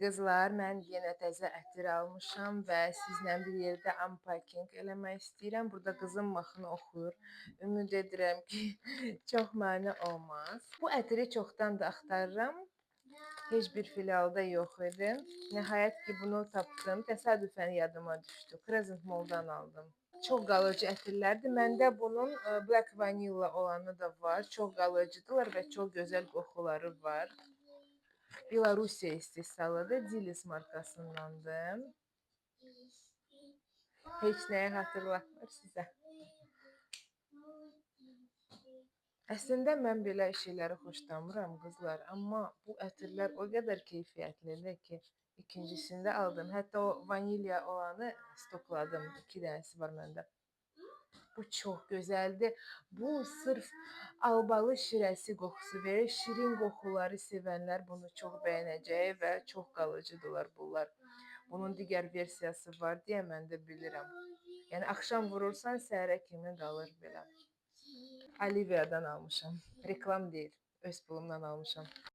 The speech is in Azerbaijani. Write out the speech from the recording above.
Qızlar, mən yenə təzə ətir almışam və sizlə bir yerdə unpacking eləmək istəyirəm. Burada qızım mahnı oxuyur. Ümid edirəm ki, çox mane olmaz. Bu ətiri çoxdan da axtarıram. Heç bir filialda yox idi. Nəhayət ki, bunu tapdım. Təsadüfən yadıma düşdü. Crescent Mall-dan aldım. Çox qalıcı ətirlərdir. Məndə bunun Black Vanilla olanı da var. Çox qalıcıdırlar və çox gözəl qoxuları var. Belorusiya istehsalıdır. Dilis markasındandır. Heç nəyi xatırlatmır sizə. Əslində mən belə şeyləri xoşlamıram qızlar, amma bu ətirlər o qədər keyfiyyətlidir ki, ikincisini də aldım. Hətta o vanilya olanı stokladım. 2 dənəsi var məndə. Bu çox gözəldir. Bu sırf albalı şirəsi qoxusu verir. Şirin qoxuları sevənlər bunu çox bəyənəcək və çox qalıcıdırlar bunlar. Bunun digər versiyası var deyə mən də bilirəm. Yəni axşam vurursan səhərə kimi qalır belə. Olivia'dan almışam. Reklam deyil. Öz pulumdan almışam.